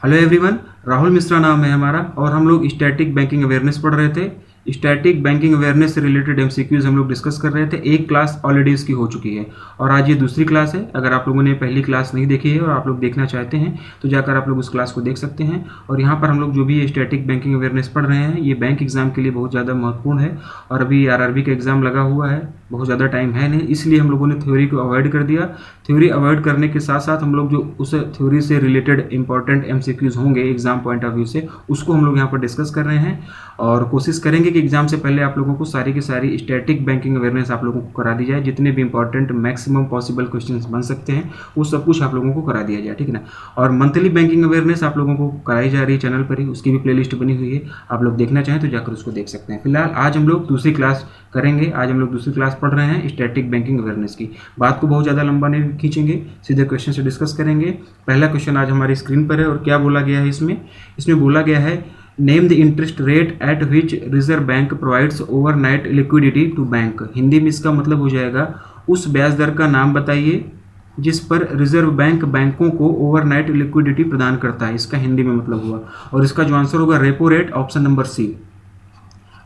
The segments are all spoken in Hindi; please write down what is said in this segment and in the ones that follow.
हेलो एवरीवन, राहुल मिश्रा नाम है हमारा और हम लोग स्टैटिक बैंकिंग अवेयरनेस पढ़ रहे थे। स्टैटिक बैंकिंग अवेयरनेस से रिलेटेड एमसीक्यूज हम लोग डिस्कस कर रहे थे। एक क्लास ऑलरेडी इसकी हो चुकी है और आज ये दूसरी क्लास है। अगर आप लोगों ने पहली क्लास नहीं देखी है और आप लोग देखना चाहते हैं तो जाकर आप लोग उस क्लास को देख सकते हैं। और यहाँ पर हम लोग जो भी स्टैटिक बैंकिंग अवेयरनेस पढ़ रहे हैं ये बैंक एग्जाम के लिए बहुत ज़्यादा महत्वपूर्ण है। और अभी आरआरबी का एग्ज़ाम लगा हुआ है, बहुत ज़्यादा टाइम है नहीं, इसलिए हम लोगों ने थ्योरी को अवॉइड कर दिया। थ्योरी अवॉइड करने के साथ साथ हम लोग जो उस थ्योरी से रिलेटेड इंपॉर्टेंट एमसीक्यूज होंगे एग्जाम पॉइंट ऑफ व्यू से, उसको हम लोग यहाँ पर डिस्कस कर रहे हैं। और कोशिश करेंगे कि एग्जाम से पहले आप लोगों को सारी की सारी स्टैटिक बैंकिंग अवेयरनेस आप लोगों को करा दी जाए। जितने भी इंपॉर्टेंट मैक्सिमम पॉसिबल क्वेश्चंस बन सकते हैं वो सब कुछ आप लोगों को करा दिया जाए, ठीक है ना। और मंथली बैंकिंग अवेयरनेस आप लोगों को कराई जा रही है चैनल पर ही, उसकी भी प्लेलिस्ट बनी हुई है, आप लोग देखना चाहें तो जाकर उसको देख सकते हैं। फिलहाल आज हम लोग दूसरी क्लास करेंगे। आज हम लोग दूसरी क्लास पढ़ रहे हैं स्टैटिक बैंकिंग अवेयरनेस की। बात को बहुत ज़्यादा लंबा नहीं खींचेंगे, सीधे क्वेश्चन से डिस्कस करेंगे। पहला क्वेश्चन आज हमारी स्क्रीन पर है और क्या बोला गया है इसमें बोला गया है name the interest rate at which reserve bank provides overnight liquidity to bank. Hindi में इसका मतलब हो जाएगा उस ब्याज दर का नाम बताइए जिस पर रिजर्व बैंक बैंकों को ओवरनाइट लिक्विडिटी प्रदान करता है। इसका हिंदी में मतलब हुआ। और इसका जो आंसर होगा repo rate, option number C.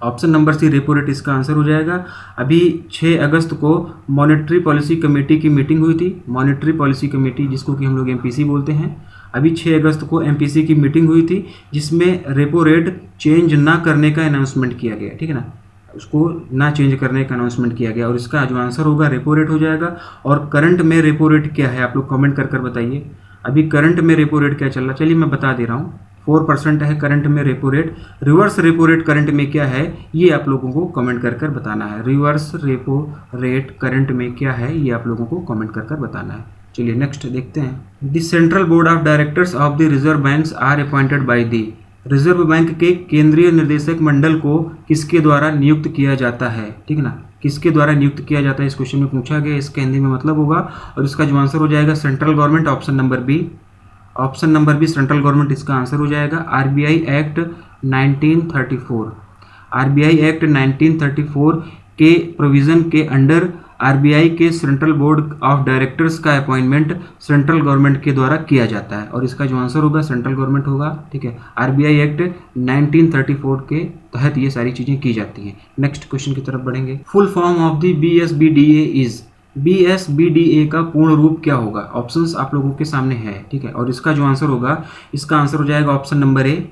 Option number C repo rate इसका आंसर हो जाएगा। अभी 6 अगस्त को मॉनेटरी पॉलिसी कमेटी की मीटिंग हुई थी। मॉनेटरी पॉलिसी कमेटी जिसको कि हम लोग एमपीसी बोलते हैं, अभी 6 अगस्त को एमपीसी की मीटिंग हुई थी जिसमें रेपो रेट चेंज ना करने का अनाउंसमेंट किया गया, ठीक है ना। उसको ना चेंज करने का अनाउंसमेंट किया गया और इसका जो आंसर होगा रेपो रेट हो जाएगा। और करंट में रेपो रेट क्या है आप लोग कमेंट कर बताइए। अभी करंट में रेपो रेट क्या चल रहा है, चलिए मैं बता दे रहा हूँ। 4% है करंट में repo rate. Reverse repo rate current में क्या है ये आप लोगों को कमेंट कर बताना है। रिवर्स रेपो रेट करंट में क्या है ये आप लोगों को कमेंट कर बताना है। चलिए नेक्स्ट देखते हैं। The central board of directors of the reserve banks are appointed by the. Reserve bank के केंद्रीय निर्देशक मंडल को किसके द्वारा नियुक्त किया जाता है, ठीक है ना। किसके द्वारा नियुक्त किया जाता है इस क्वेश्चन में पूछा गया। इसका हिंदी में मतलब होगा और इसका जो आंसर हो जाएगा central government, option number B. Option number B central government इसका आंसर हो जाएगा। RBI act 1934। आरबीआई एक्ट 1934 के प्रोविज़न के अंडर आरबीआई के सेंट्रल बोर्ड ऑफ डायरेक्टर्स का अपॉइंटमेंट सेंट्रल गवर्नमेंट के द्वारा किया जाता है और इसका जो आंसर होगा सेंट्रल गवर्नमेंट होगा, ठीक है। आरबीआई एक्ट 1934 के तहत ये सारी चीज़ें की जाती हैं। नेक्स्ट क्वेश्चन की तरफ बढ़ेंगे। Full form of the BSBDA is. BSBDA का पूर्ण रूप क्या होगा। ऑप्शंस आप लोगों के सामने है, ठीक है। और इसका जो आंसर होगा इसका आंसर हो जाएगा ऑप्शन नंबर ए।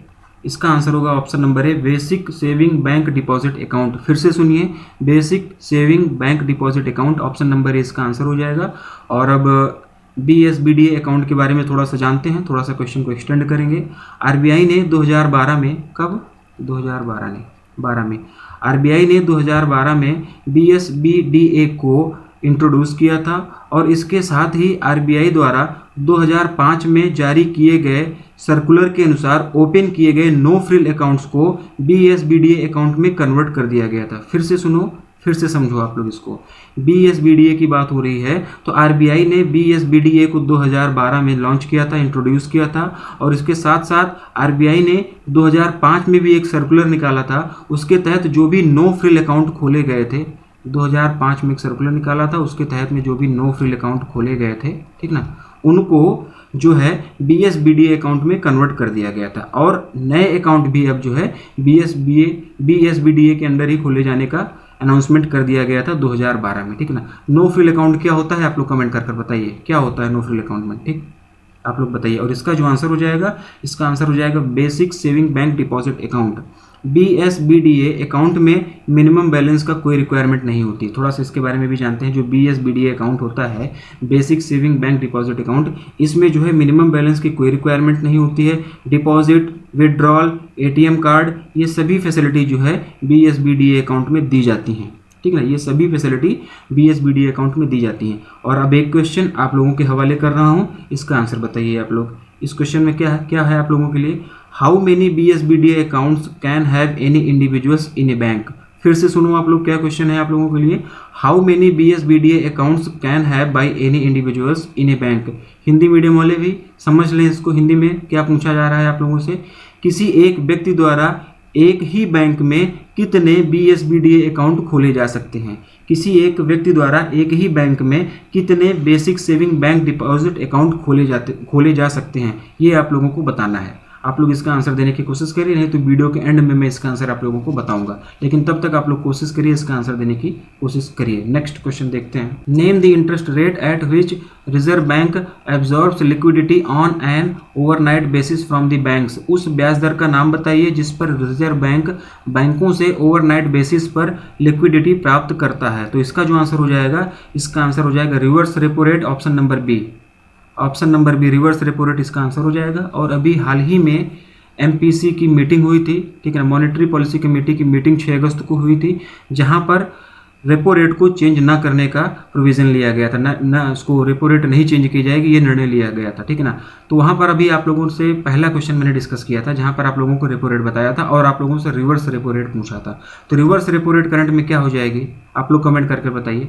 इसका आंसर होगा ऑप्शन नंबर ए, basic saving bank deposit account. फिर से सुनिए, basic saving bank deposit account, option number ए इसका आंसर हो जाएगा। और अब बीएसबीडीए अकाउंट के बारे में थोड़ा सा जानते हैं, थोड़ा सा क्वेश्चन को एक्सटेंड करेंगे। आरबीआई ने 2012 में, कब 2012 में आरबीआई ने 2012 में बीएसबीडीए को इंट्रोड्यूस किया था और इसके साथ ही आरबीआई द्वारा 2005 में जारी किए गए सर्कुलर के अनुसार ओपन किए गए नो फ्रिल अकाउंट्स को बीएसबीडीए अकाउंट में कन्वर्ट कर दिया गया था। फिर से सुनो, फिर से समझो आप लोग इसको। बीएसबीडीए की बात हो रही है तो आरबीआई ने बीएसबीडीए को 2012 में लॉन्च किया था, इंट्रोड्यूस किया था। और इसके साथ साथ आरबीआई ने 2005 में भी एक सर्कुलर निकाला था, उसके तहत जो भी नो फ्रिल अकाउंट खोले गए थे, 2005 में एक सर्कुलर निकाला था, उसके तहत में जो भी नो फ्रिल अकाउंट खोले गए थे, ठीक ना, उनको जो है बीएसबीडीए अकाउंट में कन्वर्ट कर दिया गया था। और नए अकाउंट भी अब जो है बीएसबीडीए के अंदर ही खोले जाने का अनाउंसमेंट कर दिया गया था 2012 में, ठीक है ना। नो फ्रिल अकाउंट क्या होता है आप लोग कमेंट कर बताइए, क्या होता है नो फ्रिल अकाउंट में, ठीक, आप लोग बताइए। और इसका जो आंसर हो जाएगा, इसका आंसर हो जाएगा basic saving bank deposit account. BSBDA account में मिनिमम बैलेंस का कोई रिक्वायरमेंट नहीं होती। थोड़ा सा इसके बारे में भी जानते हैं। जो बीएसबीडीए अकाउंट होता है, basic saving bank deposit account, इसमें जो है मिनिमम बैलेंस की कोई रिक्वायरमेंट नहीं होती है। डिपॉजिट, विड्रॉल, एटीएम कार्ड, ये सभी फैसिलिटी जो है बीएसबीडीए अकाउंट में दी जाती हैं, ठीक है ना। ये सभी फैसिलिटी बीएसबीडीए अकाउंट में दी जाती हैं। और अब एक क्वेश्चन आप लोगों के हवाले कर रहा हूँ, इसका आंसर बताइए आप लोग। इस क्वेश्चन में क्या है आप लोगों के लिए। How many BSBDA accounts can have any individuals in a bank. फिर से सुनो आप लोग, क्या क्वेश्चन है आप लोगों के लिए। How many BSBDA accounts can have by any individuals in a bank. Hindi medium वाले भी समझ लें इसको। हिंदी में क्या पूछा जा रहा है आप लोगों से, किसी एक व्यक्ति द्वारा एक ही बैंक में कितने बीएसबीडीए अकाउंट खोले जा सकते हैं। किसी एक व्यक्ति द्वारा एक ही बैंक में कितने basic saving bank deposit account खोले जा सकते हैं, ये आप लोगों को बताना है। आप लोग इसका आंसर देने की कोशिश करिए, नहीं तो वीडियो के एंड में मैं इसका आंसर आप लोगों को बताऊंगा, लेकिन तब तक आप लोग कोशिश करिए, इसका आंसर देने की कोशिश करिए। नेक्स्ट क्वेश्चन देखते हैं। Name the interest rate at which reserve bank absorbs liquidity on an overnight basis from the banks. उस ब्याज दर का नाम बताइए जिस पर रिजर्व बैंक बैंकों से ओवरनाइट बेसिस पर लिक्विडिटी प्राप्त करता है। तो इसका जो आंसर हो जाएगा, इसका आंसर हो जाएगा reverse repo rate, option number B. Option number B reverse repo rate इसका आंसर हो जाएगा। और अभी हाल ही में एमपीसी की मीटिंग हुई थी, ठीक है ना, मॉनेटरी पॉलिसी कमेटी की मीटिंग 6 अगस्त को हुई थी, जहां पर रेपो रेट को चेंज ना करने का प्रोविज़न लिया गया था, ना उसको रेपो रेट नहीं चेंज की जाएगी, ये निर्णय लिया गया था, ठीक है ना। तो वहाँ पर अभी आप लोगों से पहला क्वेश्चन मैंने डिस्कस किया था, जहाँ पर आप लोगों को रेपो रेट बताया था और आप लोगों से रिवर्स रेपो रेट पूछा था। तो रिवर्स रेपो रेट करंट में क्या हो जाएगी, आप लोग कमेंट करके बताइए।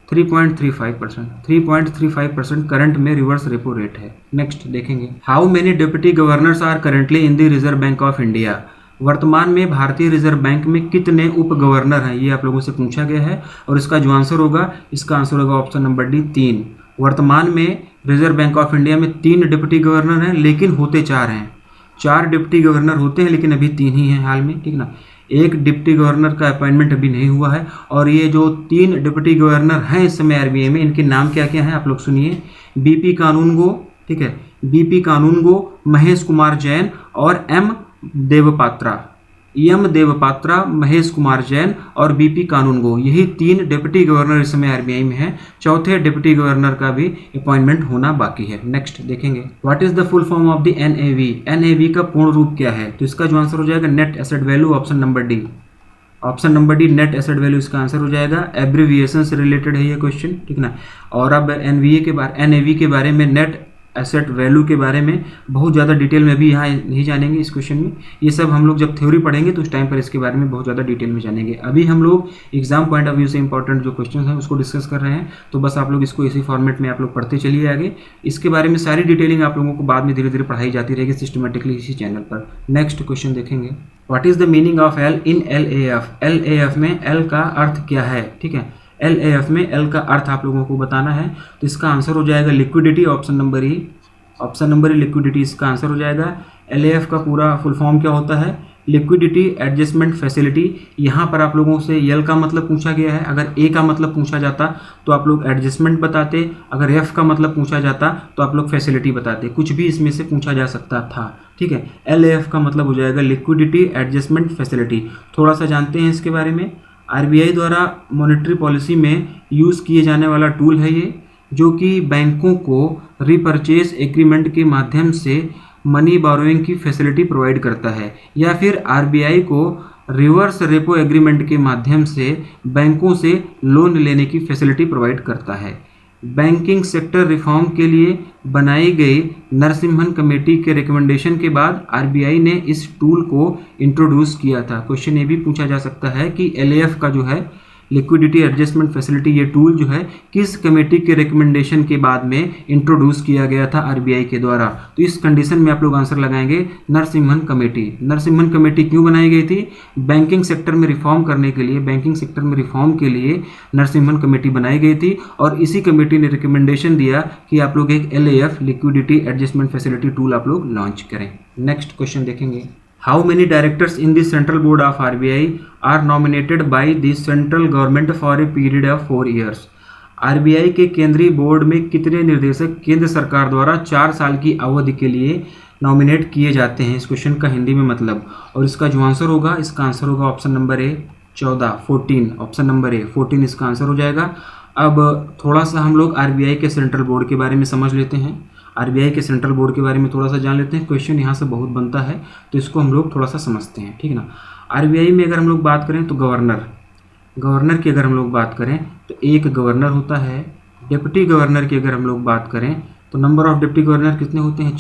3.35% करंट में रिवर्स रेपो रेट है। नेक्स्ट देखेंगे, how many deputy governors are currently in the reserve bank of India. वर्तमान में भारतीय रिजर्व बैंक में कितने उप गवर्नर हैं, ये आप लोगों से पूछा गया है। और इसका जो आंसर होगा, इसका आंसर होगा ऑप्शन नंबर डी 3। वर्तमान में रिजर्व बैंक ऑफ इंडिया में 3 डिप्टी गवर्नर हैं, लेकिन होते 4 हैं। 4 डिप्टी गवर्नर होते हैं, लेकिन अभी 3 ही हैं हाल में, ठीक ना। एक डिप्टी गवर्नर का अपॉइंटमेंट अभी नहीं हुआ है। और ये जो 3 डिप्टी गवर्नर हैं इस समय आरबीआई में, इनके नाम क्या क्या हैं आप लोग सुनिए। बीपी कानूनगो, ठीक है, बीपी कानूनगो, महेश कुमार जैन और एम देवपात्रा, महेश कुमार जैन और बीपी कानूनगो, यही 3 डिप्टी गवर्नर इस समय आरबीआई में हैं। चौथे डिप्टी गवर्नर का भी अपॉइंटमेंट होना बाकी है। नेक्स्ट देखेंगे, what is the full form of the NAV. NAV का पूर्ण रूप क्या है, तो इसका जो आंसर हो जाएगा net asset value, option number D. Option number D net asset value इसका आंसर हो जाएगा। एब्रीविएशन से रिलेटेड है ये क्वेश्चन, ठीक ना। और अब एनएवी के बारे में, नेट एसेट वैल्यू के बारे में बहुत ज़्यादा डिटेल में अभी यहाँ नहीं जानेंगे इस क्वेश्चन में। ये सब हम लोग जब थ्योरी पढ़ेंगे तो उस टाइम पर इसके बारे में बहुत ज़्यादा डिटेल में जानेंगे। अभी हम लोग एग्जाम पॉइंट ऑफ व्यू से इंपॉर्टेंट जो क्वेश्चन हैं उसको डिस्कस कर रहे हैं, तो बस आप लोग इसको इसी फॉर्मेट में आप लोग पढ़ते चलिए आगे। इसके बारे में सारी डिटेलिंग आप लोगों को बाद में धीरे धीरे पढ़ाई जाती रहेगी सिस्टमेटिकली इसी चैनल पर। नेक्स्ट क्वेश्चन देखेंगे, what is the meaning of L in LAF। LAF में एल का अर्थ क्या है, ठीक है। LAF में एल का अर्थ आप लोगों को बताना है। तो इसका आंसर हो जाएगा लिक्विडिटी, ऑप्शन नंबर ई। ऑप्शन नंबर लिक्विडिटी इसका आंसर हो जाएगा। LAF का पूरा फुल फॉर्म क्या होता है, लिक्विडिटी एडजस्टमेंट फैसिलिटी। यहाँ पर आप लोगों से यल का मतलब पूछा गया है। अगर ए का मतलब पूछा जाता तो आप लोग एडजस्टमेंट बताते, अगर एफ का मतलब पूछा जाता तो आप लोग फैसिलिटी बताते, कुछ भी इसमें से पूछा जा सकता था, ठीक है। LAF का मतलब हो जाएगा लिक्विडिटी एडजस्टमेंट फैसिलिटी। थोड़ा सा जानते हैं इसके बारे में। आरबीआई द्वारा मॉनेटरी पॉलिसी में यूज़ किए जाने वाला टूल है ये, जो कि बैंकों को रिपर्चेज एग्रीमेंट के माध्यम से मनी बोरोइंग की फैसिलिटी प्रोवाइड करता है, या फिर आरबीआई को रिवर्स रेपो एग्रीमेंट के माध्यम से बैंकों से लोन लेने की फैसिलिटी प्रोवाइड करता है। बैंकिंग सेक्टर रिफॉर्म के लिए बनाई गई नरसिम्हन कमेटी के रिकमेंडेशन के बाद आरबीआई ने इस टूल को इंट्रोड्यूस किया था। क्वेश्चन ये भी पूछा जा सकता है कि LAF का जो है लिक्विडिटी एडजस्टमेंट फैसिलिटी, ये टूल जो है किस कमेटी के रिकमेंडेशन के बाद में इंट्रोड्यूस किया गया था आरबीआई के द्वारा। तो इस कंडीशन में आप लोग आंसर लगाएंगे नरसिम्हन कमेटी। नरसिम्हन कमेटी क्यों बनाई गई थी, बैंकिंग सेक्टर में रिफॉर्म करने के लिए, बैंकिंग सेक्टर में रिफॉर्म के लिए नरसिम्हन कमेटी बनाई गई थी। और इसी कमेटी ने रिकमेंडेशन दिया कि आप लोग एक LAF liquidity adjustment facility tool आप लोग लॉन्च करें। नेक्स्ट क्वेश्चन देखेंगे, how many directors in the central board of RBI are nominated by the central government for a period of 4 years. RBI के केंद्रीय बोर्ड में कितने निर्देशक केंद्र सरकार द्वारा 4 साल की अवधि के लिए नॉमिनेट किए जाते हैं, इस क्वेश्चन का हिंदी में मतलब। और इसका जो आंसर होगा, इसका आंसर होगा option number A 14। Option number A 14 इसका आंसर हो जाएगा। अब थोड़ा सा हम लोग आरबीआई के सेंट्रल बोर्ड के बारे में समझ लेते हैं। आरबीआई के सेंट्रल बोर्ड के बारे में थोड़ा सा जान लेते हैं। क्वेश्चन यहाँ से बहुत बनता है तो इसको हम लोग थोड़ा सा समझते हैं, ठीक है ना। आरबीआई में अगर हम लोग बात करें तो गवर्नर की अगर हम लोग बात करें तो एक गवर्नर होता है। डिप्टी गवर्नर की अगर हम लोग बात करें तो नंबर ऑफ डिप्टी गवर्नर कितने होते हैं,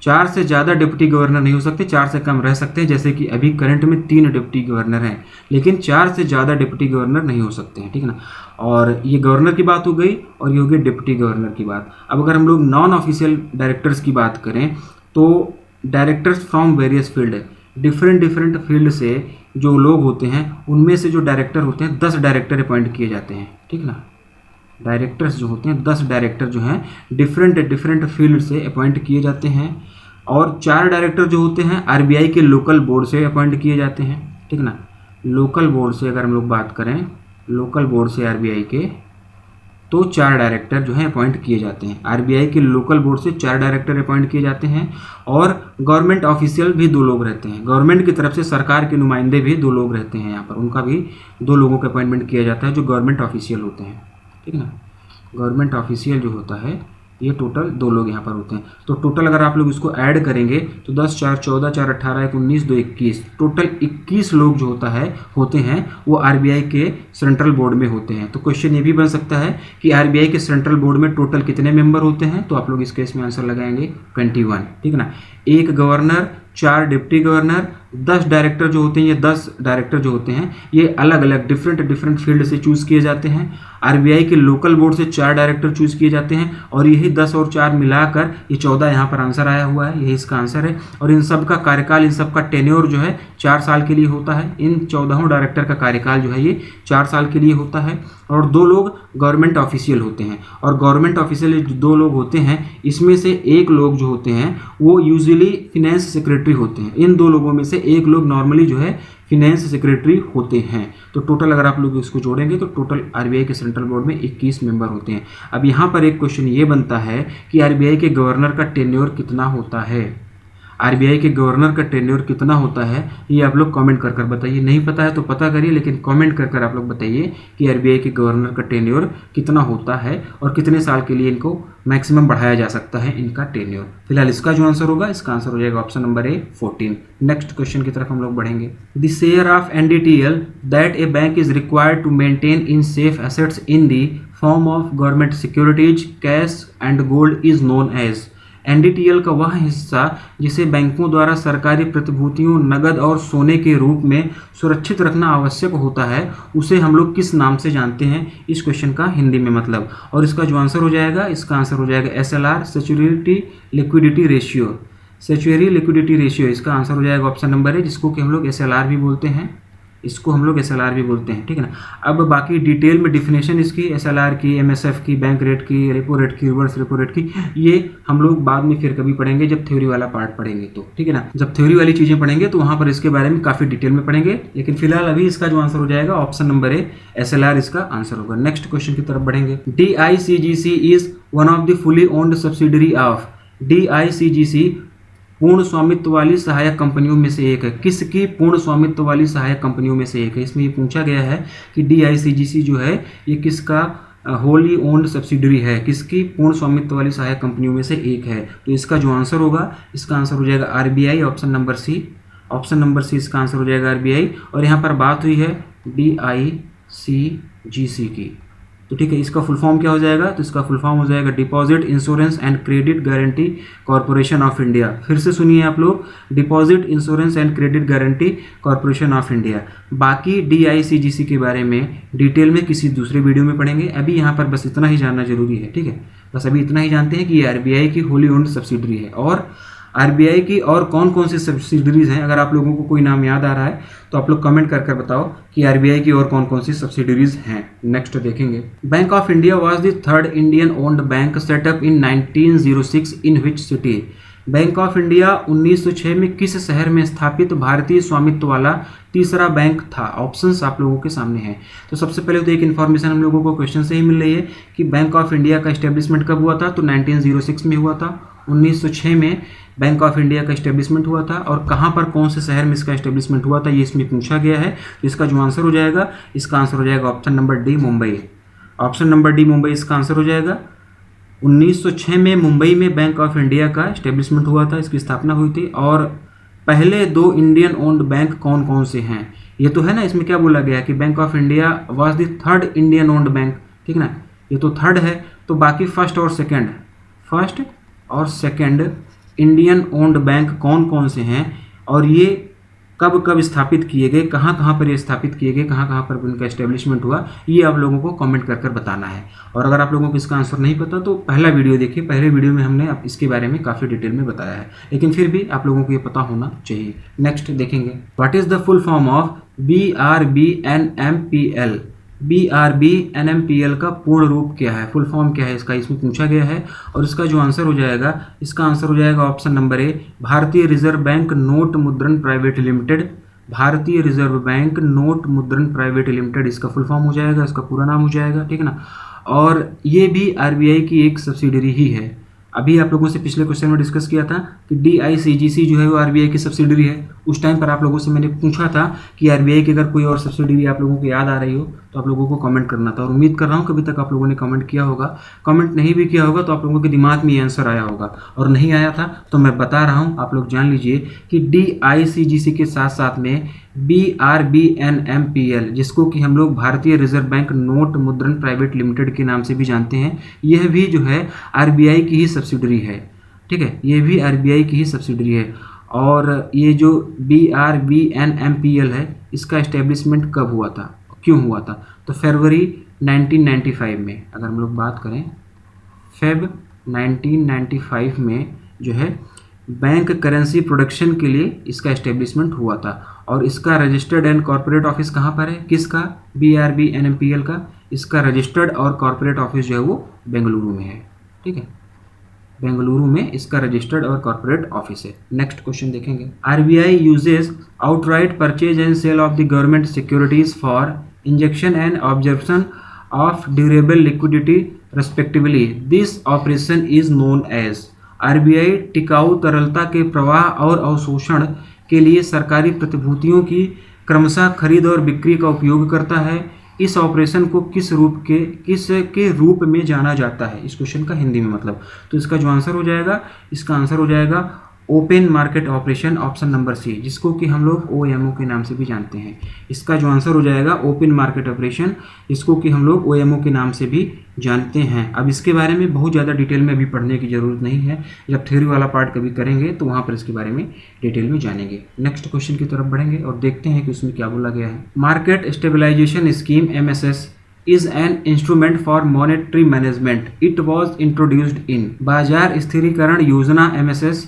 4 से ज़्यादा डिप्टी गवर्नर नहीं हो सकते, 4 से कम रह सकते हैं। जैसे कि अभी करंट में 3 डिप्टी गवर्नर हैं, लेकिन 4 से ज़्यादा डिप्टी गवर्नर नहीं हो सकते हैं, ठीक है ना। और ये गवर्नर की बात हो गई और ये हो गई डिप्टी गवर्नर की बात। अब अगर हम लोग नॉन ऑफिशियल डायरेक्टर्स की बात करें तो directors from various field, different field से जो लोग होते हैं उनमें से जो डायरेक्टर होते हैं 10 डायरेक्टर अपॉइंट किए जाते हैं, ठीक ना। डायरेक्टर्स जो होते हैं 10 डायरेक्टर जो हैं डिफरेंट फील्ड से अपॉइंट किए जाते हैं, और 4 डायरेक्टर जो होते हैं आरबीआई के लोकल बोर्ड से अपॉइंट किए जाते हैं, ठीक ना। लोकल बोर्ड से अगर हम लोग बात करें, लोकल बोर्ड से आरबीआई के, तो 4 डायरेक्टर जो हैं अपॉइंट किए जाते हैं। आरबीआई के लोकल बोर्ड से 4 डायरेक्टर अपॉइंट किए जाते हैं, और गवर्नमेंट ऑफिशियल भी 2 लोग रहते हैं। गवर्नमेंट की तरफ से सरकार के नुमाइंदे भी 2 लोग रहते हैं यहाँ पर, उनका भी 2 लोगों का अपॉइंटमेंट किया जाता है जो गवर्नमेंट ऑफिशियल होते हैं, ठीक ना। गवर्नमेंट ऑफिशियल जो होता है ये टोटल 2 लोग यहाँ पर होते हैं। तो टोटल अगर आप लोग इसको ऐड करेंगे तो 10 4 14 4 18 1 19 2 21, टोटल 21 लोग जो होते हैं वो आरबीआई के सेंट्रल बोर्ड में होते हैं। तो क्वेश्चन ये भी बन सकता है कि आरबीआई के सेंट्रल बोर्ड में टोटल कितने मेंबर होते हैं, तो आप लोग इस केस में आंसर लगाएंगे 21, ठीक ना। 1 गवर्नर, 4 डिप्टी गवर्नर, 10 डायरेक्टर जो होते हैं, ये 10 डायरेक्टर जो होते हैं ये अलग अलग डिफरेंट फील्ड से चूज़ किए जाते हैं। आरबीआई के लोकल बोर्ड से 4 डायरेक्टर चूज़ किए जाते हैं, और यही 10 और 4 मिलाकर ये 14 यहाँ पर आंसर आया हुआ है, यही इसका आंसर है। और इन सब का कार्यकाल, इन सब का टेन्योर जो है 4 साल के लिए होता है। इन 14 डायरेक्टर का कार्यकाल जो है ये 4 साल के लिए होता है, और 2 लोग गवर्नमेंट ऑफिशियल होते हैं। और गवर्नमेंट ऑफिशियल 2 लोग होते हैं, इसमें से 1 लोग जो होते हैं वो यूजुअली फिनेंस सेक्रेटरी होते हैं। इन 2 लोगों में से 1 लोग नॉर्मली जो है फिनेंस सेक्रेटरी होते हैं। तो टोटल अगर आप लोग इसको जोड़ेंगे तो टोटल आरबीआई के सेंट्रल बोर्ड में 21 मेंबर होते हैं। अब यहाँ पर एक क्वेश्चन ये बनता है कि आरबीआई के गवर्नर का टेन्योर कितना होता है। आरबीआई के गवर्नर का टेन्योर कितना होता है ये आप लोग कमेंट कर बताइए। नहीं पता है तो पता करिए, लेकिन कमेंट कर आप लोग बताइए कि आरबीआई के गवर्नर का टेन्योर कितना होता है और कितने साल के लिए इनको मैक्सिमम बढ़ाया जा सकता है इनका टेन्योर। फिलहाल इसका जो आंसर होगा, इसका आंसर हो जाएगा option number A 14। Next question की तरफ हम लोग बढ़ेंगे। The share of NDTL that a bank is required to maintain in safe assets in the form of government securities, cash and gold is known as. NDTL का वह हिस्सा जिसे बैंकों द्वारा सरकारी प्रतिभूतियों, नकद और सोने के रूप में सुरक्षित रखना आवश्यक होता है, उसे हम लोग किस नाम से जानते हैं, इस क्वेश्चन का हिंदी में मतलब। और इसका जो आंसर हो जाएगा, इसका आंसर हो जाएगा SLR, security liquidity ratio. Security liquidity ratio इसका आंसर हो जाएगा ऑप्शन नंबर है, जिसको कि हम लोग एसएलआर भी बोलते हैं, इसको हम लोग एसएलआर भी बोलते हैं, ठीक है ना। अब बाकी डिटेल में डिफिनेशन इसकी एसएलआर की, एमएसएफ की, बैंक रेट की, रेपो रेट की, रिवर्स रेपो रेट की, ये हम लोग बाद में फिर कभी पढ़ेंगे जब थ्योरी वाला पार्ट पढ़ेंगे तो, ठीक है ना। जब थ्योरी वाली चीज़ें पढ़ेंगे तो वहाँ पर इसके बारे में काफ़ी डिटेल में पढ़ेंगे, लेकिन फिलहाल अभी इसका जो आंसर हो जाएगा ऑप्शन नंबर ए एसएलआर इसका आंसर होगा। नेक्स्ट क्वेश्चन की तरफ बढ़ेंगे। DICGC is one of the fully owned subsidiary of. DICGC पूर्ण स्वामित्व वाली सहायक कंपनियों में से एक है। किसकी पूर्ण स्वामित्व वाली सहायक कंपनियों में से एक है। इसमें ये पूछा गया है कि DICGC जो है ये किसका होली ओन्ड सब्सिडरी है, किसकी पूर्ण स्वामित्व वाली सहायक कंपनियों में से एक है। तो इसका जो आंसर होगा, इसका आंसर हो जाएगा RBI, option number C. Option number C इसका आंसर हो जाएगा आरबीआई। और यहाँ पर बात हुई है DICGC की, तो ठीक है, इसका फुल फॉर्म क्या हो जाएगा, तो इसका फुल फॉर्म हो जाएगा deposit insurance and credit guarantee corporation of India. फिर से सुनिए आप लोग, deposit insurance and credit guarantee corporation of India. बाकी DICGC के बारे में डिटेल में किसी दूसरे वीडियो में पढ़ेंगे। अभी यहाँ पर बस इतना ही जानना जरूरी है, ठीक है। बस अभी इतना ही जानते हैं कि ये आरबीआई की होली ओन्ड सब्सिडरी है। और आरबीआई की और कौन कौन सी सब्सिडरीज हैं, अगर आप लोगों को कोई नाम याद आ रहा है तो आप लोग कमेंट कर बताओ कि आरबीआई की और कौन कौन सी सब्सिडरीज हैं। नेक्स्ट देखेंगे। Bank of India was the third Indian owned bank setup in 1906 in which city. Bank of India 1906 में किस शहर में स्थापित भारतीय स्वामित्व वाला तीसरा बैंक था। ऑप्शंस आप लोगों के सामने हैं। तो सबसे पहले तो एक इन्फॉर्मेशन हम लोगों को क्वेश्चन से ही मिल रही है कि बैंक ऑफ इंडिया का इस्टेब्लिशमेंट कब हुआ था, तो 1906 में हुआ था। 1906 में बैंक ऑफ इंडिया का इस्टेब्लिशमेंट हुआ था। और कहाँ पर, कौन से शहर में इसका इस्टेब्लिशमेंट हुआ था, ये इसमें पूछा गया है। तो इसका जो आंसर हो जाएगा, इसका आंसर हो जाएगा option number D Mumbai. Option number D Mumbai इसका आंसर हो जाएगा। 1906 में मुंबई में बैंक ऑफ इंडिया का इस्टेब्लिशमेंट हुआ था, इसकी स्थापना हुई थी। और पहले 2 इंडियन ओन्ड बैंक कौन कौन से हैं, ये तो है ना, इसमें क्या बोला गया कि bank of India was the third Indian owned bank, ठीक ना, ये तो थर्ड है। तो बाकी फर्स्ट और सेकंड इंडियन ओन्ड बैंक कौन कौन से हैं और ये कब कब स्थापित किए गए, कहाँ कहाँ पर ये स्थापित किए गए, कहाँ कहाँ पर इनका एस्टेब्लिशमेंट हुआ, ये आप लोगों को कमेंट कर बताना है। और अगर आप लोगों को इसका आंसर नहीं पता तो पहला वीडियो देखिए, पहले वीडियो में हमने इसके बारे में काफ़ी डिटेल में बताया है, लेकिन फिर भी आप लोगों को ये पता होना चाहिए। नेक्स्ट देखेंगे। What is the full form of BRBNMPL, BRBNMPL का पूर्ण रूप क्या है, फुल फॉर्म क्या है इसका, इसमें पूछा गया है। और इसका जो आंसर हो जाएगा, इसका आंसर हो जाएगा ऑप्शन नंबर ए, भारतीय रिजर्व बैंक नोट मुद्रण प्राइवेट लिमिटेड। भारतीय रिजर्व बैंक नोट मुद्रण प्राइवेट लिमिटेड इसका फुल फॉर्म हो जाएगा, इसका पूरा नाम हो जाएगा, ठीक है ना। और ये भी आरबीआई की एक सब्सिडरी ही है। अभी आप लोगों से पिछले क्वेश्चन में डिस्कस किया था कि DICGC जो है वो आरबीआई की सब्सिडरी है। उस टाइम पर आप लोगों से मैंने पूछा था कि आरबीआई की अगर कोई और सब्सिडरी आप लोगों को याद आ रही हो तो आप लोगों को कमेंट करना था, और उम्मीद कर रहा हूँ कभी तक आप लोगों ने कमेंट किया होगा। कमेंट नहीं भी किया होगा तो आप लोगों के दिमाग में ये आंसर आया होगा, और नहीं आया था तो मैं बता रहा हूँ, आप लोग जान लीजिए कि DICGC के साथ साथ में BRBNMPL, जिसको कि हम लोग भारतीय रिजर्व बैंक नोट मुद्रण प्राइवेट लिमिटेड के नाम से भी जानते हैं, यह भी जो है आरबीआई की ही सब्सिडरी है, ठीक है। ये भी आरबीआई की ही सब्सिडरी है। और ये जो BRBNMPL है, इसका एस्टेब्लिशमेंट कब हुआ था, क्यों हुआ था, तो फरवरी 1995 में, अगर हम लोग बात करें फेब 1995 में जो है बैंक करेंसी प्रोडक्शन के लिए इसका एस्टेब्लिशमेंट हुआ था। और इसका रजिस्टर्ड एंड कॉर्पोरेट ऑफिस कहाँ पर है, किसका, BRBNMPL का। इसका रजिस्टर्ड और कॉर्पोरेट ऑफिस जो है वो बेंगलुरु में है, ठीक है, बेंगलुरु में इसका रजिस्टर्ड और कॉर्पोरेट ऑफिस है। नेक्स्ट क्वेश्चन देखेंगे, RBI uses outright purchase and sale of the government securities for injection and absorption of durable liquidity respectively, this operation is known as. RBI टिकाऊ तरलता के प्रवाह और अवशोषण के लिए सरकारी प्रतिभूतियों की क्रमशः खरीद और बिक्री का उपयोग करता है। इस ऑपरेशन को किस रूप में जाना जाता है, इस क्वेश्चन का हिंदी में मतलब। तो इसका जो आंसर हो जाएगा, इसका आंसर हो जाएगा open market operation, option number C, जिसको कि हम लोग OMO के नाम से भी जानते हैं। इसका जो आंसर हो जाएगा ओपन मार्केट ऑपरेशन, इसको कि हम लोग OMO के नाम से भी जानते हैं। अब इसके बारे में बहुत ज़्यादा डिटेल में अभी पढ़ने की ज़रूरत नहीं है, जब थ्योरी वाला पार्ट कभी करेंगे तो वहाँ पर इसके बारे में डिटेल में जानेंगे। नेक्स्ट क्वेश्चन की तरफ बढ़ेंगे और देखते हैं कि उसमें क्या बोला गया है। Market stabilization scheme MSS is an instrument for monetary management. It was introduced in। बाजार स्थिरीकरण योजना MSS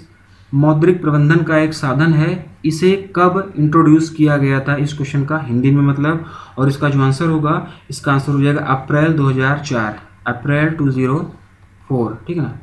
मौद्रिक प्रबंधन का एक साधन है। इसे कब इंट्रोड्यूस किया गया था, इस क्वेश्चन का हिंदी में मतलब। और इसका जो आंसर होगा, इसका आंसर हो जाएगा अप्रैल 2004, अप्रैल 2004, ठीक है ना।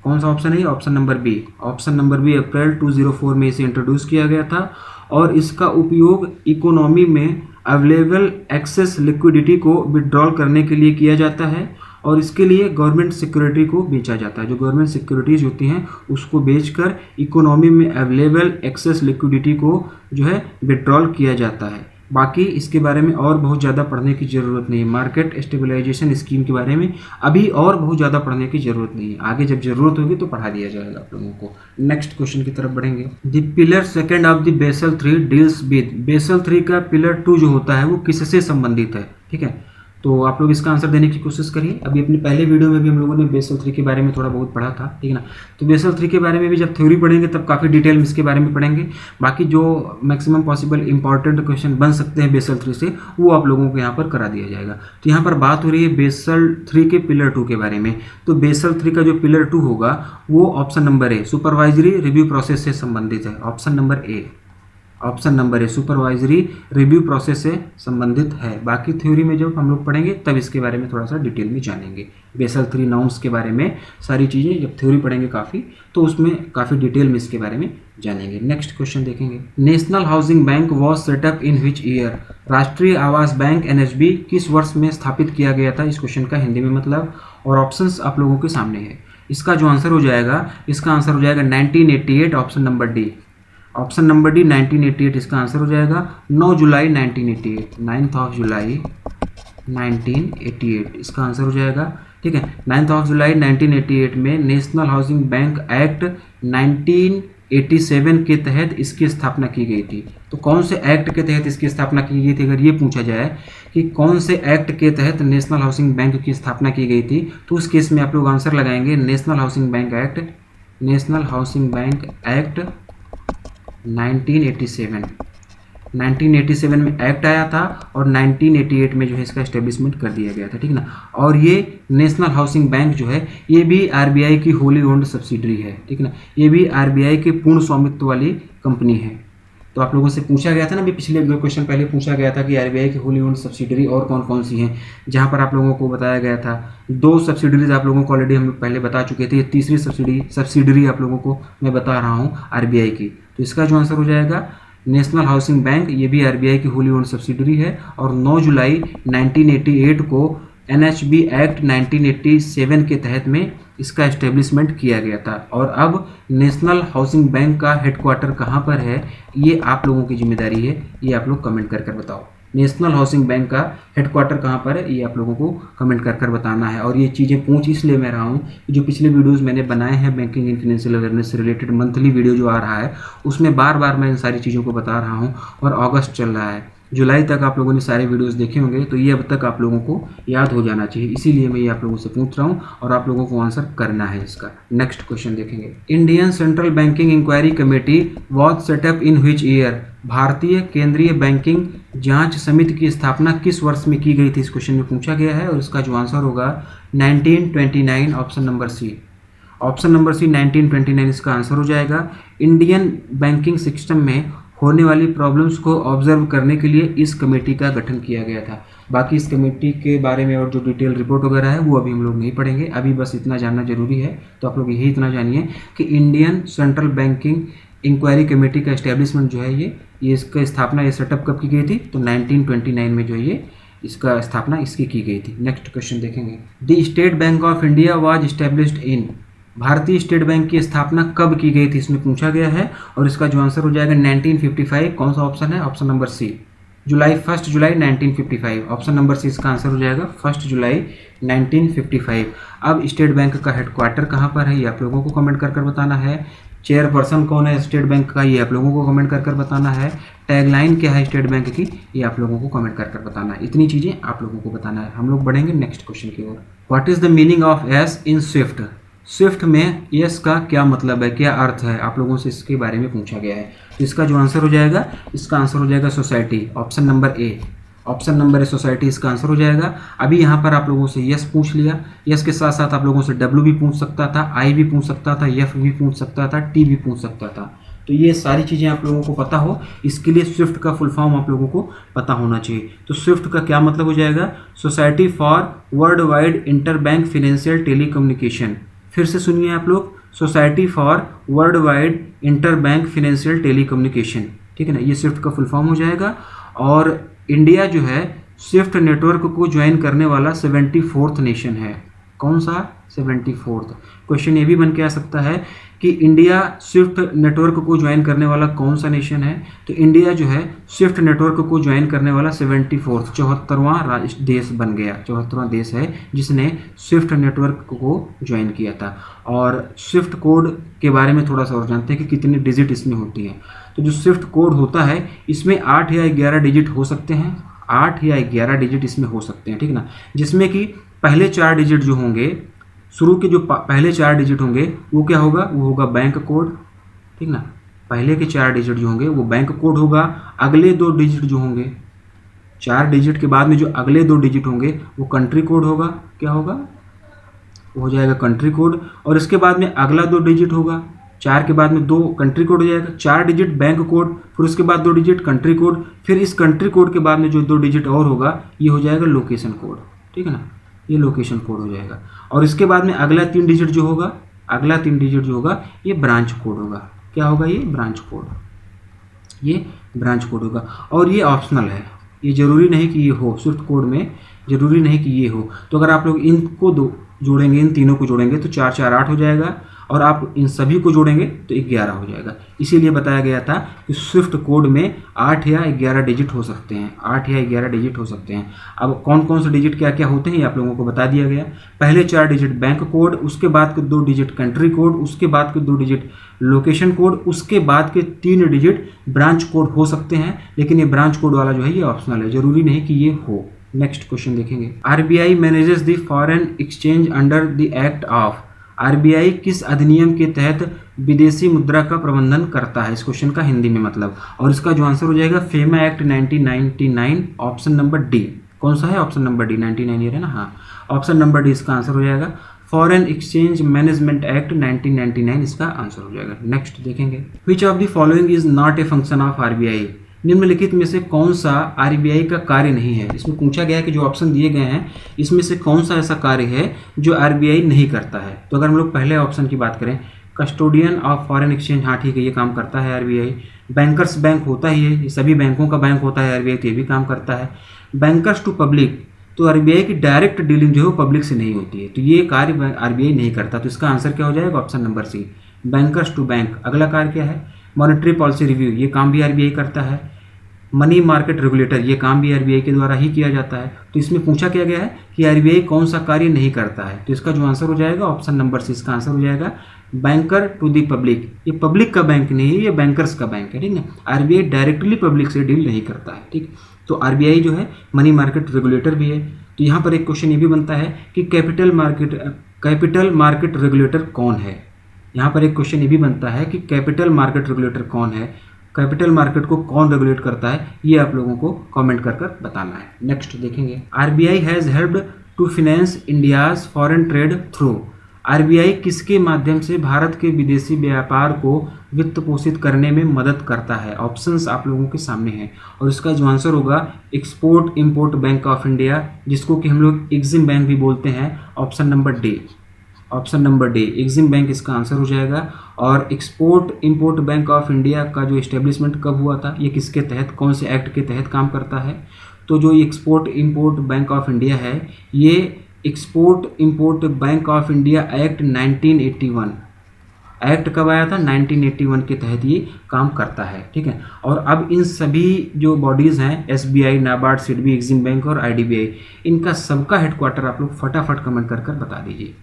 कौन सा ऑप्शन है, option number B, option number B, April 2004 में इसे इंट्रोड्यूस किया गया था। और इसका उपयोग इकोनॉमी में अवेलेबल एक्सेस लिक्विडिटी को विड्रॉल करने के लिए किया जाता है, और इसके लिए गवर्नमेंट सिक्योरिटी को बेचा जाता है। जो गवर्नमेंट सिक्योरिटीज़ होती हैं उसको बेचकर इकोनॉमी में अवेलेबल एक्सेस लिक्विडिटी को जो है विड्रॉल किया जाता है। बाकी इसके बारे में और बहुत ज़्यादा पढ़ने की ज़रूरत नहीं है। मार्केट स्टेबलाइजेशन स्कीम के बारे में अभी और बहुत ज़्यादा पढ़ने की ज़रूरत नहीं है, आगे जब ज़रूरत होगी तो पढ़ा दिया जाएगा आप लोगों को। नेक्स्ट क्वेश्चन की तरफ बढ़ेंगे। The pillar second of the Basel 3 deals with, Basel 3 का पिलर 2 जो होता है वो किससे संबंधित है, ठीक है। तो आप लोग इसका आंसर देने की कोशिश करिए। अभी अपने पहले वीडियो में भी हम लोगों ने बेसल 3 के बारे में थोड़ा बहुत पढ़ा था, ठीक है ना। तो बेसल 3 के बारे में भी जब थ्योरी पढ़ेंगे तब काफ़ी डिटेल में इसके बारे में पढ़ेंगे। बाकी जो मैक्सिमम पॉसिबल इंपॉर्टेंट क्वेश्चन बन सकते हैं बेसल 3 से, वो आप लोगों को यहाँ पर करा दिया जाएगा। तो यहाँ पर बात हो रही है बेसल 3 के पिलर 2 के बारे में। तो बेसल 3 का जो पिलर 2 होगा वो ऑप्शन नंबर ए, सुपरवाइजरी रिव्यू प्रोसेस से संबंधित है। ऑप्शन नंबर ए, ऑप्शन नंबर ए, सुपरवाइजरी रिव्यू प्रोसेस से संबंधित है। बाकी थ्योरी में जब हम लोग पढ़ेंगे तब इसके बारे में थोड़ा सा डिटेल में जानेंगे। बेसल 3 नाउन्स के बारे में सारी चीज़ें जब थ्योरी पढ़ेंगे काफ़ी, तो उसमें काफ़ी डिटेल में इसके बारे में जानेंगे। नेक्स्ट क्वेश्चन देखेंगे। National housing bank was set up in which year, राष्ट्रीय आवास बैंक NHB किस वर्ष में स्थापित किया गया था, इस क्वेश्चन का हिंदी में मतलब। और ऑप्शंस आप लोगों के सामने है। इसका जो आंसर हो जाएगा, इसका आंसर हो जाएगा 1988, option number D, option number D 1988 इसका आंसर हो जाएगा। 9 जुलाई 1988, 9th ऑफ जुलाई 1988 इसका आंसर हो जाएगा, ठीक है। 9th ऑफ जुलाई 1988 में नेशनल हाउसिंग बैंक एक्ट 1987 के तहत इसकी स्थापना की गई थी। तो कौन से एक्ट के तहत इसकी स्थापना की गई थी, अगर ये पूछा जाए कि कौन से एक्ट के तहत नेशनल हाउसिंग बैंक की स्थापना की गई थी, तो उस केस में आप लोग आंसर लगाएंगे national housing bank act, national housing bank act 1987 में एक्ट आया था और 1988 में जो है इसका एस्टेब्लिशमेंट कर दिया गया था, ठीक ना। और ये नेशनल हाउसिंग बैंक जो है ये भी आरबीआई की होली ओन्ड सब्सिडरी है, ठीक ना। ये भी आरबीआई के पूर्ण स्वामित्व वाली कंपनी है। तो आप लोगों से पूछा गया था ना, अभी पिछले 2 क्वेश्चन पहले पूछा गया था कि आरबीआई की होली ओन्ड सब्सिडरी और कौन कौन सी हैं, जहाँ पर आप लोगों को बताया गया था 2 सब्सिडरीज आप लोगों को ऑलरेडी हम लोग पहले बता चुके थे, ये तीसरी सब्सिडरी आप लोगों को मैं बता रहा हूँ आरबीआई की। तो इसका जो आंसर हो जाएगा नेशनल हाउसिंग बैंक, ये भी आरबीआई की होली ओन्ड सब्सिडरी है, और 9 जुलाई 1988 को एनएचबी एक्ट 1987 के तहत में इसका एस्टेब्लिशमेंट किया गया था। और अब नेशनल हाउसिंग बैंक का हेडक्वार्टर कहाँ पर है, ये आप लोगों की जिम्मेदारी है, ये आप लोग कमेंट कर बताओ। नेशनल हाउसिंग बैंक का हेडक्वार्टर कहाँ पर है, ये आप लोगों को कमेंट कर बताना है। और ये चीज़ें पूछ इसलिए मैं रहा हूँ कि जो पिछले वीडियोस मैंने बनाए हैं बैंकिंग एंड फाइनेंशियल अवेयरनेस से रिलेटेड, मंथली वीडियो जो आ रहा है उसमें बार बार मैं इन सारी चीज़ों को बता रहा हूँ, और अगस्त चल रहा है, जुलाई तक आप लोगों ने सारे वीडियोस देखे होंगे, तो ये अब तक आप लोगों को याद हो जाना चाहिए, इसीलिए मैं ये आप लोगों से पूछ रहा हूँ और आप लोगों को आंसर करना है इसका। नेक्स्ट क्वेश्चन देखेंगे, Indian central banking inquiry committee was set up in which year, भारतीय केंद्रीय बैंकिंग जांच समिति की स्थापना किस वर्ष में की गई थी, इस क्वेश्चन में पूछा गया है। और इसका जो आंसर होगा 1929, option number C. Option number C 1929 इसका आंसर हो जाएगा। इंडियन बैंकिंग सिस्टम में होने वाली प्रॉब्लम्स को ऑब्जर्व करने के लिए इस कमेटी का गठन किया गया था। बाकी इस कमेटी के बारे में और जो डिटेल रिपोर्ट वगैरह है वो अभी हम लोग नहीं पढ़ेंगे, अभी बस इतना जानना जरूरी है। तो आप लोग यही इतना जानिए कि Indian central banking inquiry committee का एस्टेब्लिशमेंट जो है ये इसका स्थापना, ये सेटअप कब की गई थी, तो 1929 में जो है ये इसका स्थापना इसकी की गई थी। नेक्स्ट क्वेश्चन देखेंगे, the state bank of India was established in, भारतीय स्टेट बैंक की स्थापना कब की गई थी, इसमें पूछा गया है। और इसका जो आंसर हो जाएगा 1955, कौन सा ऑप्शन है, ऑप्शन नंबर सी, 1 जुलाई 1955, ऑप्शन नंबर सी इसका आंसर हो जाएगा 1 जुलाई 1955। अब स्टेट बैंक का हेडक्वार्टर कहाँ पर है, ये आप लोगों को कमेंट कर बताना है। चेयरपर्सन कौन है स्टेट बैंक का, ये आप लोगों को कमेंट कर बताना है। टैगलाइन क्या है स्टेट बैंक की, ये आप लोगों को कमेंट कर बताना है। इतनी चीज़ें आप लोगों को बताना है। हम लोग बढ़ेंगे नेक्स्ट क्वेश्चन की ओर। What is the meaning of S in SWIFT, SWIFT में यस का क्या मतलब है, क्या अर्थ है, आप लोगों से इसके बारे में पूछा गया है। तो इसका जो आंसर हो जाएगा, इसका आंसर हो जाएगा society, option number A. Option number a society इसका आंसर हो जाएगा। अभी यहाँ पर आप लोगों से यस पूछ लिया, यस के साथ साथ आप लोगों से डब्ल्यू भी पूछ सकता था, आई भी पूछ सकता था, एफ भी पूछ सकता था, टी भी पूछ सकता था। तो ये सारी चीज़ें आप लोगों को पता हो, इसके लिए स्विफ्ट का फुल फॉर्म आप लोगों को पता होना चाहिए। तो स्विफ्ट का क्या मतलब हो जाएगा, society for world wide inter bank financial telecommunication. फिर से सुनिए आप लोग, society for world wide inter bank financial telecommunication, ठीक है ना, ये स्विफ्ट का फुल फॉर्म हो जाएगा। और इंडिया जो है स्विफ्ट नेटवर्क को ज्वाइन करने वाला 74th नेशन है। कौन सा, 74th। क्वेश्चन ये भी बन के आ सकता है कि इंडिया स्विफ्ट नेटवर्क को ज्वाइन करने वाला कौन सा नेशन है, तो इंडिया जो है स्विफ्ट नेटवर्क को ज्वाइन करने वाला 74th 74वां देश बन गया, 74वां देश है जिसने स्विफ्ट नेटवर्क को ज्वाइन किया था। और स्विफ्ट कोड के बारे में थोड़ा सा और जानते हैं कि कितने डिजिट इसमें होती हैं। तो जो स्विफ्ट कोड होता है इसमें 8 या 11 डिजिट हो सकते हैं, 8 या 11 डिजिट इसमें हो सकते हैं, ठीक ना, जिसमें कि पहले 4 डिजिट जो होंगे, शुरू के जो पहले 4 डिजिट होंगे वो क्या होगा, वो होगा बैंक कोड, ठीक ना, पहले के 4 डिजिट जो होंगे वो बैंक कोड होगा। अगले 2 डिजिट जो होंगे, 4 डिजिट के बाद में जो अगले 2 डिजिट होंगे वो कंट्री कोड होगा, क्या होगा, वो हो जाएगा कंट्री कोड। और इसके बाद में अगला 2 डिजिट होगा, 4 के बाद में 2 कंट्री कोड हो जाएगा, 4 डिजिट बैंक कोड, फिर उसके बाद 2 डिजिट कंट्री कोड, फिर इस कंट्री कोड के बाद में जो 2 डिजिट और होगा ये हो जाएगा लोकेशन कोड, ठीक है ना, ये लोकेशन कोड हो जाएगा। और इसके बाद में अगला 3 डिजिट जो होगा, अगला 3 डिजिट जो होगा ये ब्रांच कोड होगा, क्या होगा, ये ब्रांच कोड, ये ब्रांच कोड होगा। और ये ऑप्शनल है, ये जरूरी नहीं कि ये हो, स्विफ्ट कोड में जरूरी नहीं कि ये हो। तो अगर आप लोग इनको जोड़ेंगे, इन तीनों को जोड़ेंगे तो 4 4 8 हो जाएगा, और आप इन सभी को जोड़ेंगे तो 11 हो जाएगा। इसीलिए बताया गया था कि स्विफ्ट कोड में 8 या 11 डिजिट हो सकते हैं, 8 या 11 डिजिट हो सकते हैं। अब कौन कौन से डिजिट क्या क्या होते हैं ये आप लोगों को बता दिया गया। पहले 4 डिजिट बैंक कोड, उसके बाद के 2 डिजिट कंट्री कोड, उसके बाद के 2 डिजिट लोकेशन कोड, उसके बाद के 3 डिजिट ब्रांच कोड हो सकते हैं। लेकिन ये ब्रांच कोड वाला जो है ये ऑप्शनल है, जरूरी नहीं कि ये हो। नेक्स्ट क्वेश्चन देखेंगे, RBI manages the foreign exchange under the act of, RBI किस अधिनियम के तहत विदेशी मुद्रा का प्रबंधन करता है, इस क्वेश्चन का हिंदी में मतलब। और इसका जो आंसर हो जाएगा FEMA act 1999, option number D. कौन सा है, ऑप्शन नंबर डी, 99 ये है ना, हाँ, ऑप्शन नंबर डी इसका आंसर हो जाएगा। फॉरेन एक्सचेंज मैनेजमेंट एक्ट 1999 इसका आंसर हो जाएगा। नेक्स्ट देखेंगे, which of the following is not a function of RBI. निम्नलिखित में से कौन सा आरबीआई का कार्य नहीं है। इसमें पूछा गया है कि जो ऑप्शन दिए गए हैं इसमें से कौन सा ऐसा कार्य है जो आरबीआई नहीं करता है। तो अगर हम लोग पहले ऑप्शन की बात करें, कस्टोडियन ऑफ फॉरेन एक्सचेंज, हाँ ठीक है, ये काम करता है आरबीआई। बैंकर्स बैंक होता ही है, ये सभी बैंकों का बैंक होता है आरबीआई, तो ये भी काम करता है। बैंकर्स टू पब्लिक, तो आरबीआई की डायरेक्ट डीलिंग जो है वो पब्लिक से नहीं होती है, तो ये कार्य आरबीआई नहीं करता। तो इसका आंसर क्या हो जाएगा, option number C, bankers to bank. अगला कार्य क्या है, मॉनेटरी पॉलिसी रिव्यू, ये काम भी आरबीआई करता है। मनी मार्केट रेगुलेटर, ये काम भी आरबीआई के द्वारा ही किया जाता है। तो इसमें पूछा क्या गया है कि आरबीआई कौन सा कार्य नहीं करता है, तो इसका जो आंसर हो जाएगा ऑप्शन नंबर सी, इसका आंसर हो जाएगा बैंकर टू दी पब्लिक। ये पब्लिक का बैंक नहीं है, ये बैंकर्स का बैंक है, ठीक है। आरबीआई डायरेक्टली पब्लिक से डील नहीं करता है, ठीक। तो आरबीआई जो है मनी मार्केट रेगुलेटर भी है। तो यहाँ पर एक क्वेश्चन ये भी बनता है कि कैपिटल मार्केट रेगुलेटर कौन है। यहाँ पर एक क्वेश्चन ये भी बनता है कि कैपिटल मार्केट रेगुलेटर कौन है, कैपिटल मार्केट को कौन रेगुलेट करता है, ये आप लोगों को कमेंट कर बताना है। नेक्स्ट देखेंगे, RBI has helped to finance India's foreign trade through. RBI किसके माध्यम से भारत के विदेशी व्यापार को वित्त पोषित करने में मदद करता है। ऑप्शंस आप लोगों के सामने हैं और इसका जो आंसर होगा export import bank of India, जिसको कि हम लोग एग्जिम बैंक भी बोलते हैं, option number D, option number D EXIM bank इसका आंसर हो जाएगा। और export import bank of India का जो इस्टेब्लिशमेंट कब हुआ था, ये किसके तहत, कौन से एक्ट के तहत काम करता है। तो जो export import bank of India है, ये export import bank of India act 1981, act कब आया था, 1981 के तहत ये काम करता है, ठीक है। और अब इन सभी जो बॉडीज़ हैं, SBI, NABARD, SIDBI, EXIM bank और आईडीबीआई, इनका सबका हेडक्वार्टर आप लोग फटाफट कमेंट कर बता दीजिए।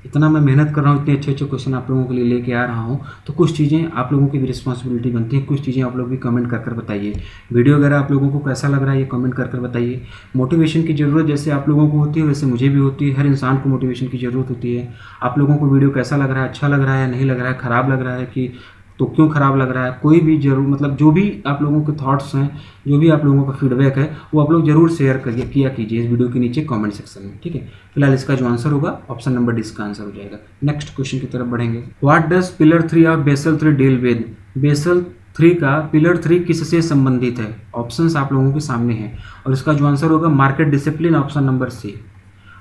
इतना मैं मेहनत कर रहा हूँ, इतने अच्छे अच्छे क्वेश्चन आप लोगों के लिए लेके आ रहा हूँ, तो कुछ चीज़ें आप लोगों की भी रिस्पॉन्सिबिलिटी बनती है, कुछ चीज़ें आप लोग भी कमेंट कर बताइए। वीडियो वगैरह आप लोगों को कैसा लग रहा है ये कमेंट कर बताइए। मोटिवेशन की ज़रूरत जैसे आप लोगों को होती है वैसे मुझे भी होती है, हर इंसान को मोटिवेशन की ज़रूरत होती है। आप लोगों को वीडियो कैसा लग रहा है, अच्छा लग रहा है, नहीं लग रहा है, ख़राब लग रहा है कि तो क्यों ख़राब लग रहा है, कोई भी जरूर मतलब जो भी आप लोगों के थॉट्स हैं, जो भी आप लोगों का फीडबैक है, वो आप लोग जरूर शेयर किया कीजिए इस वीडियो के नीचे कमेंट सेक्शन में, ठीक है। फिलहाल इसका जो आंसर होगा ऑप्शन नंबर डी इसका आंसर हो जाएगा। नेक्स्ट क्वेश्चन की तरफ बढ़ेंगे, what does pillar 3 of Basel 3 deal with. Basel 3 का पिलर 3 किससे संबंधित है। ऑप्शंस आप लोगों के सामने हैं और इसका जो आंसर होगा market discipline, option number C,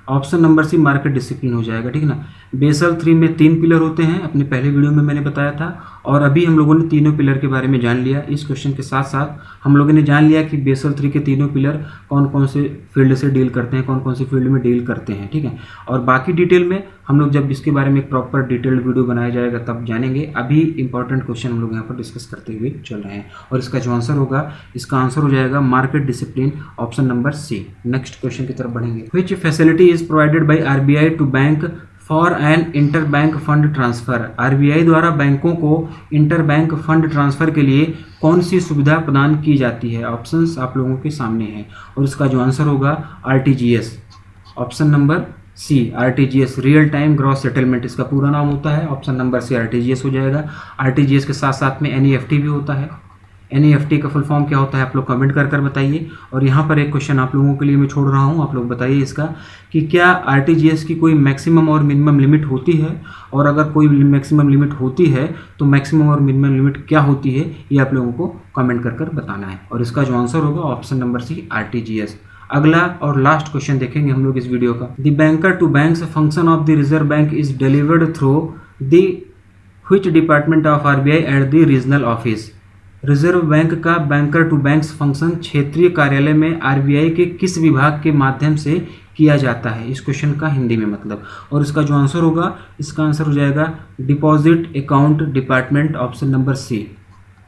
option number C market discipline हो जाएगा, ठीक है ना। बेसल 3 में 3 पिलर होते हैं, अपने पहले वीडियो में मैंने बताया था, और अभी हम लोगों ने तीनों पिलर के बारे में जान लिया। इस क्वेश्चन के साथ साथ हम लोगों ने जान लिया कि बेसल 3 के तीनों पिलर कौन कौन से फील्ड से डील करते हैं, कौन कौन से फील्ड में डील करते हैं, ठीक है। और बाकी डिटेल में हम लोग जब इसके बारे में एक प्रॉपर डिटेल्ड वीडियो बनाया जाएगा तब जानेंगे। अभी इंपॉर्टेंट क्वेश्चन हम लोग यहाँ पर डिस्कस करते हुए चल रहे हैं और इसका जो आंसर होगा, इसका आंसर हो जाएगा market discipline, option number C. Next question की तरफ बढ़ेंगे, which facility is provided by RBI to bank for an inter bank fund transfer. RBI द्वारा बैंकों को इंटर बैंक फंड ट्रांसफ़र के लिए कौन सी सुविधा प्रदान की जाती है। ऑप्शंस आप लोगों के सामने हैं और इसका जो आंसर होगा RTGS, option number C RTGS, real time gross settlement इसका पूरा नाम होता है, ऑप्शन नंबर सी आरटीजीएस हो जाएगा। आरटीजीएस के साथ साथ में एनईएफटी भी होता है। एनईएफटी का फुल फॉर्म क्या होता है आप लोग कमेंट कर बताइए। और यहाँ पर एक क्वेश्चन आप लोगों के लिए मैं छोड़ रहा हूँ, आप लोग बताइए इसका कि क्या आरटीजीएस की कोई मैक्सिमम और मिनिमम लिमिट होती है, और अगर कोई मैक्सिमम लिमिट होती है तो मैक्सिमम और मिनिमम लिमिट क्या होती है, ये आप लोगों को कमेंट कर बताना है। और इसका जो आंसर होगा ऑप्शन नंबर सी आरटीजीएस। अगला और लास्ट क्वेश्चन देखेंगे हम लोग इस वीडियो का, the banker to banks function of the reserve bank is delivered through the which department of RBI at the regional office. Reserve bank का बैंकर टू बैंक्स फंक्शन क्षेत्रीय कार्यालय में आरबीआई के किस विभाग के माध्यम से किया जाता है। इस क्वेश्चन का हिंदी में मतलब, और इसका जो आंसर होगा, इसका आंसर हो जाएगा deposit account department, option number C,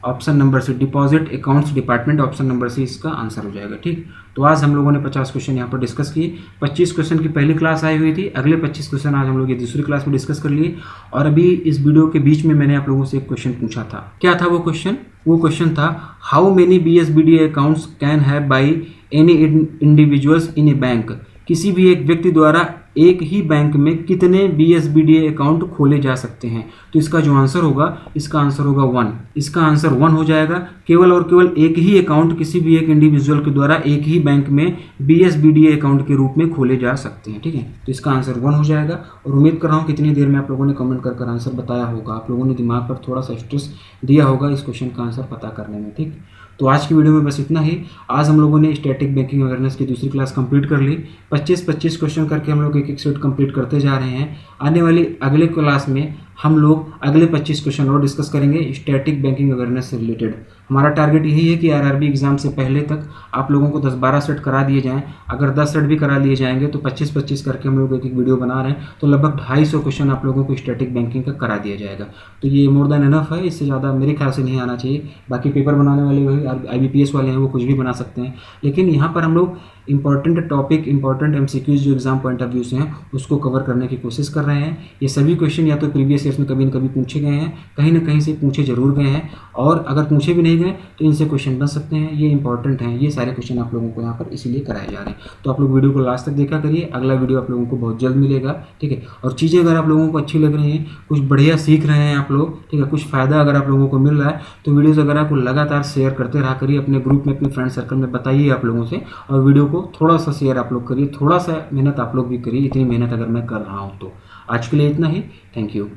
option number C deposit accounts department, option number C इसका आंसर हो जाएगा, ठीक। तो आज हम लोगों ने 50 क्वेश्चन यहाँ पर डिस्कस किए। 25 क्वेश्चन की पहली क्लास आई हुई थी, अगले 25 क्वेश्चन आज हम लोग ये दूसरी क्लास में डिस्कस कर लिए। और अभी इस वीडियो के बीच में मैंने आप लोगों से एक क्वेश्चन पूछा था, क्या था वो क्वेश्चन? वो क्वेश्चन था how many BSBD accounts can have by any individuals in a bank. किसी भी एक व्यक्ति द्वारा एक ही बैंक में कितने BSBDA अकाउंट खोले जा सकते हैं? तो इसका जो आंसर होगा, इसका आंसर होगा 1। इसका आंसर 1 हो जाएगा। केवल और केवल एक ही अकाउंट किसी भी एक इंडिविजुअल के द्वारा एक ही बैंक में BSBDA अकाउंट के रूप में खोले जा सकते हैं। ठीक है, तो इसका आंसर 1 हो जाएगा। और उम्मीद कर रहा हूँ कितनी देर में आप लोगों ने कमेंट कर आंसर बताया होगा। आप लोगों ने दिमाग पर थोड़ा सा स्ट्रेस दिया होगा इस क्वेश्चन का आंसर पता करने में। ठीक, तो आज की वीडियो में बस इतना ही। आज हम लोगों ने स्टैटिक बैंकिंग अवेयरनेस की दूसरी क्लास कंप्लीट कर ली। 25-25 क्वेश्चन करके हम लोग एक सेट कंप्लीट करते जा रहे हैं। आने वाली अगले क्लास में हम लोग अगले 25 क्वेश्चन और डिस्कस करेंगे स्टैटिक बैंकिंग अवेयरनेस से रिलेटेड। हमारा टारगेट यही है कि आरआरबी एग्जाम से पहले तक आप लोगों को 10-12 सेट करा दिए जाएं। अगर 10 सेट भी करा लिए जाएंगे तो 25-25 करके हम लोग एक वीडियो बना रहे हैं, तो लगभग 250 क्वेश्चन आप लोगों को स्टैटिक बैंकिंग का करा दिया जाएगा। तो ये मोर देन इनफ है, इससे ज़्यादा मेरे ख्याल से नहीं आना चाहिए। बाकी पेपर बनाने वाले वही IBPS वाले हैं, वो कुछ भी बना सकते हैं, लेकिन यहाँ पर हम लोग इंपॉर्टेंट टॉपिक, इंपॉर्टेंट MCQs जो एग्जाम पॉइंट ऑफ व्यू से हैं उसको कवर करने की कोशिश कर रहे हैं। ये सभी क्वेश्चन या तो प्रीवियस ईयर्स में कभी न कभी पूछे गए हैं, कहीं ना कहीं से पूछे जरूर गए हैं, और अगर पूछे भी नहीं गए तो इनसे क्वेश्चन बन सकते हैं। ये इंपॉर्टेंट हैं, ये सारे क्वेश्चन आप लोगों को यहाँ पर इसीलिए कराए जा रहे हैं। तो आप लोग वीडियो को लास्ट तक देखा करिए। अगला वीडियो आप लोगों को बहुत जल्द मिलेगा। ठीक है, और चीज़ें अगर आप लोगों को अच्छी लग रही हैं, कुछ बढ़िया सीख रहे हैं आप लोग, ठीक है, कुछ फ़ायदा अगर आप लोगों को मिल रहा है, तो वीडियोज़ अगर आपको लगातार शेयर करते रहा करिए अपने ग्रुप में, अपने फ्रेंड सर्कल में बताइए आप लोगों से, और वीडियो को थोड़ा सा शेयर आप लोग करिए, थोड़ा सा मेहनत आप लोग भी करिए। इतनी मेहनत अगर मैं कर रहा हूँ तो। आज के लिए इतना ही। Thank you.